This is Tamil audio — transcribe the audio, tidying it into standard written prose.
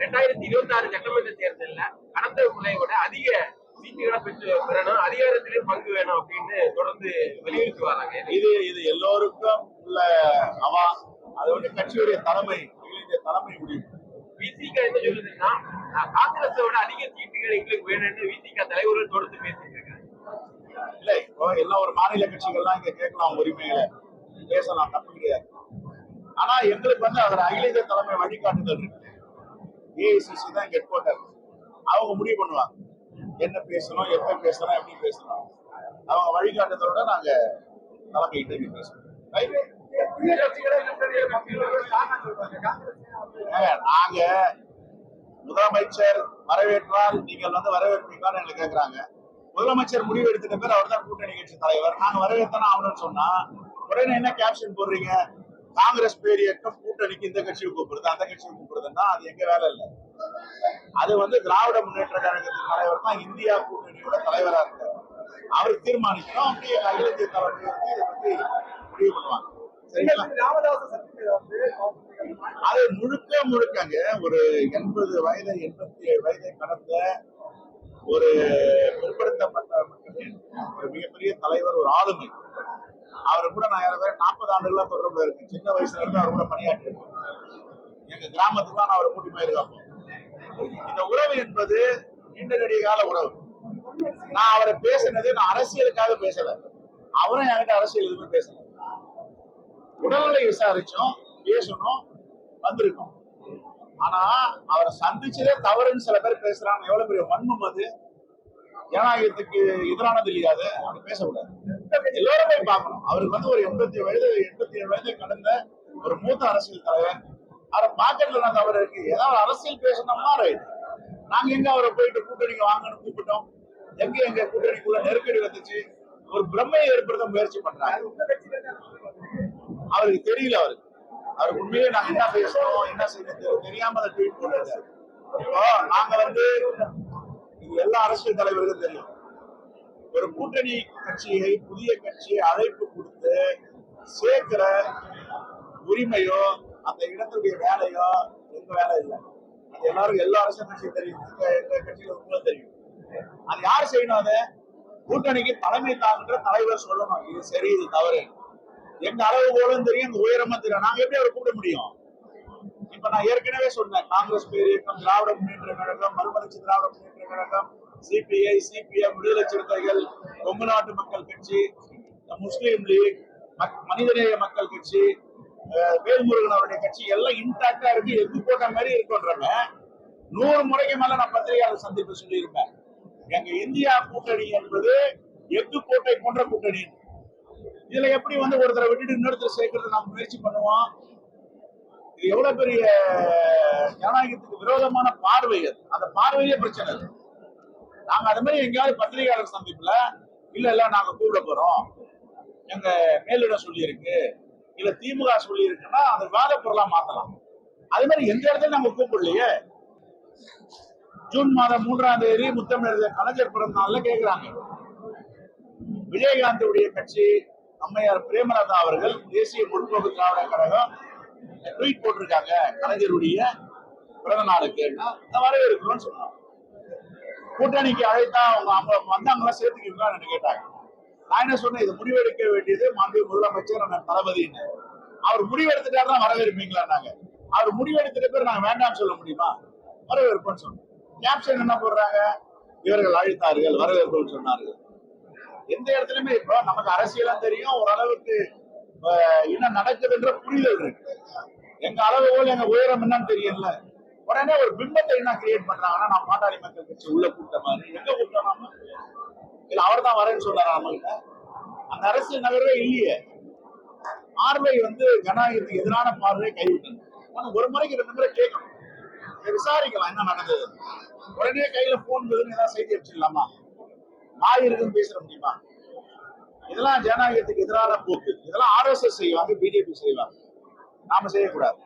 2026 சட்டமன்ற தேர்தலில் கடந்த முறையோட அதிக சீட்டுகளை பெறணும், அதிகாரத்திலேயும் பங்கு வேணும் அப்படின்னு தொடர்ந்து வலியுறுத்தி வராங்க. இது எல்லோருக்கும் உள்ள அவா, அது வந்து கட்சியுடைய தலைமை முடிவு. விசிக என்ன சொல்லுதுன்னா, காங்கிரஸோட அதிக சீட்டுகள் எங்களுக்கு வேணும்னு விசிக தலைவர்கள் தொடர்ந்து பேசிட்டு இருக்காங்க. இல்ல, இப்போ எல்லாம் ஒரு மாநில கட்சிகள்லாம் இங்க கேட்கலாம், உரிமைகளை பேசலாம், தப்பு கிடையாது. ஆனா எங்களுக்கு வந்து அதில் அகில இந்திய தலைமை வழிகாட்டுதல் இருக்கு. ஏஐசிசி தான் இங்க ஹெட் குவார்டர். அவங்க முடிவு பண்ணுவாங்க என்ன பேசணும், எப்ப பேசணும், எப்படி பேசணும். அவங்க வழிகாட்டுதலோட நாங்க தலைமையிட்டு பேசணும். நாங்க முதலமைச்சர் வரவேற்றால் நீங்கள் வந்து வரவேற்பீங்களான்னு எங்களுக்கு கேட்கிறாங்க. முதலமைச்சர் முடிவு எடுத்துட்ட பேர் அவர் தான் கூட்டணி கட்சி தலைவர். நாங்க வரவேற்றானே ஆகணும்னு சொன்னா உடனே என்ன கேப்ஷன் போடுறீங்க? காங்கிரஸ் பேர் இயக்கம் கூட்டணிக்கு இந்த கட்சியை கூப்பிடுது, அந்த கட்சியை கூப்பிடுதுன்னா அது எங்க வேலை இல்லை. அது வந்து திராவிட முன்னேற்ற கழகத்தின் தலைவர் தான் இந்தியா கூட்டணியோட தலைவரா இருக்காரு. அவருக்கு தீர்மானிக்கணும். அப்படியே அகில இந்திய தலைமை வந்து இதை பத்தி முடிவு பண்ணுவாங்க. அது முழுக்கங்க ஒரு 80 வயது 87 வயதை கடந்த ஒரு பிற்படுத்தப்பட்ட மக்களின் ஒரு மிகப்பெரிய தலைவர், ஒரு ஆளுமை. அவரு கூட நான் 40 ஆண்டுகளா தொடர்பு இருக்கேன். சின்ன வயசுல இருந்து அவர் கூட பணியாற்றி இருக்கேன். எங்க கிராமத்துக்கு தான் அவரை கூட்டி போயிருக்கோம். இந்த உறவு என்பது நீண்ட நெடிய கால உறவு. நான் அவரை பேசினது நான் அரசியலுக்காக பேசல. அவரும் என்கிட்ட அரசியல் எதுவுமே பேசல. உடல்நிலை விசாரிச்சோம், பேசணும், வந்திருக்கோம். ஆனா அவரை சந்திச்சதே தவறுன்னு சில பேர் பேசுறாங்க. எவ்வளவு பெரிய வன்மம் அது! ஜனநாயகத்துக்கு எதிரானது இல்லையாது. அப்படி பேசக்கூடாது. எல்லாரும் போய் பார்க்கணும். அவருக்கு வந்து ஒரு 87 வயதை கடந்த ஒரு மூத்த அரசியல் தலைவர். அவரை பார்க்கறதுல தவறு இருக்கு. ஏதாவது அரசியல் பேசணும்னா ரைட். நாங்க எங்க அவரை போயிட்டு கூட்டணிக்கு வாங்கன்னு கூப்பிட்டோம்? எங்க கூட்டணிக்குள்ள நெருக்கடி வந்துச்சு. ஒரு பிரம்மையை ஏற்படுத்த முயற்சி பண்றாங்க. அவருக்கு தெரியல. அவருக்கு உண்மையிலே நாங்க என்ன பேசணும், என்ன செய்யணும் தெரியாம அதை ட்வீட் போடுறாங்க. இப்போ நாங்க வந்து எல்லா அரசியல் தலைவர்களுக்கும் தெரியும், ஒரு கூட்டணி கட்சியை, புதிய கட்சியை அழைப்பு கொடுத்து சேர்க்கிற உரிமையோ அந்த இடத்துடைய வேலையோ எங்க வேலை இல்லை. அது எல்லாரும் எல்லா அரசியல் கட்சியும் தெரியும். எங்க கட்சியில தெரியும். அது யார் செய்யணும்? அதை கூட்டணிக்கு தலைமை தாங்குகிற தலைவர் சொல்லணும். இது சரி, இது தவறு. எங்க அளவுகோலும் தெரியும், எங்க உயரமா தெரியும். நாங்க எப்படி அவரை கூப்பிட முடியும்? இப்ப நான் ஏற்கனவே சொன்னேன், காங்கிரஸ் பேர் இயக்கம், திராவிட முன்னேற்ற கழகம், மறுமலர்ச்சி திராவிட முன்னேற்ற கழகம், சிபிஐ, சிபிஎம், விடுதலை சிறுத்தைகள், கொங்கு நாட்டு மக்கள் கட்சி, முஸ்லீம் லீக், மனிதநேய மக்கள் கட்சி, வேல்முருகன் அவருடைய கட்சி எல்லாம் இன்டாக்டா இருக்கு. எது போட்ட மாதிரி இருக்குன்றவங்க 100 முறைக்கு மேல நான் பத்திரிகையாளர் சந்திப்பு சொல்லியிருப்பேன். எங்க இந்தியா கூட்டணி என்பது எஃகு கோட்டை போன்ற கூட்டணி. இதுல எப்படி வந்து ஒருத்தரை விட்டுட்டு இன்னொருத்தர் சேர்க்கறது நாம் முயற்சி பண்ணுவோம்? இது எவ்வளவு பெரிய ஜனநாயகத்துக்கு விரோதமான பார்வை. அந்த பார்வையே பிரச்சனை. நாங்க அது மாதிரி எங்கேயாவது பத்திரிகையாளர் சந்திப்புல இல்ல நாங்க கூப்பிட போறோம், எங்க மேலிடம் சொல்லி இருக்கு, இல்ல திமுக சொல்லி இருக்குன்னா அந்த விவாத பொருளா மாத்தலாம். அது மாதிரி எந்த இடத்துல நாங்க கூப்பிடலையே. ஜூன் மாதம் 3ஆம் தேதி முத்தமிழர் கலைஞர் பிறந்த நாள்ல கேட்கிறாங்க. விஜயகாந்துடைய கட்சி அம்மையார் பிரேமலதா அவர்கள் தேசிய முற்போக்கு திராவிட கழகம் ட்வீட் போட்டிருக்காங்க, கலைஞருடைய பிறந்த நாளுக்கு வரவேற்கிறோம்னு சொன்னாங்க. கூட்டணிக்கு அழைத்தா அவங்க வந்தாங்களா சேர்த்துக்கீங்களான்னு கேட்டாங்க. நான் என்ன சொன்னேன், இது முடிவெடுக்க வேண்டியது மாண்பு முதலமைச்சர் தளபதினு. அவர் முடிவெடுத்துட்டாருன்னா வரவேற்பீங்களா? நாங்க அவர் முடிவெடுத்துட்ட பேர் நாங்க வேண்டாம்னு சொல்ல முடியுமா? வரவேற்போம்னு சொன்னோம். கேப்ஷன் என்ன போடுறாங்க? இவர்கள் அழைத்தார்கள், வரவேற்போம்னு சொன்னார்கள். எந்த இடத்துலயுமே இப்போ நமக்கு அரசியலாம் தெரியும், ஓரளவுக்கு என்ன நடக்குதுன்ற புரிதல் இருக்கு. எங்க அளவுகோல், எங்க உயரம் என்னன்னு தெரியல. உடனே ஒரு பிம்பத்தை என்ன கிரியேட் பண்றாங்கன்னா, நான் பாட்டாளி மக்கள் கட்சி உள்ள கூட்ட மாதிரி. எங்க கூட்டமா இல்ல அவர் தான் வரேன்னு சொல்றாரு. அவங்கள்ட்ட அந்த அரசியல் நகரவே இல்லையே. பார்வை வந்து ஜனநாயகத்துக்கு எதிரான பார்வையை கைவிட்டது. ஒரு முறைக்கு 2 முறை கேட்கணும், விசாரிக்கலாம் என்ன நடந்தது. உடனே கையில போன் ஏதாவது செய்தி வச்சிடலாமா? நாய் இருக்குன்னு பேசுற முடியுமா? இதெல்லாம் ஜனநாயகத்துக்கு எதிரான போக்கு. இதெல்லாம் RSS செய்வாங்க, பிஜேபி செய்வாங்க. நாம செய்யக்கூடாது.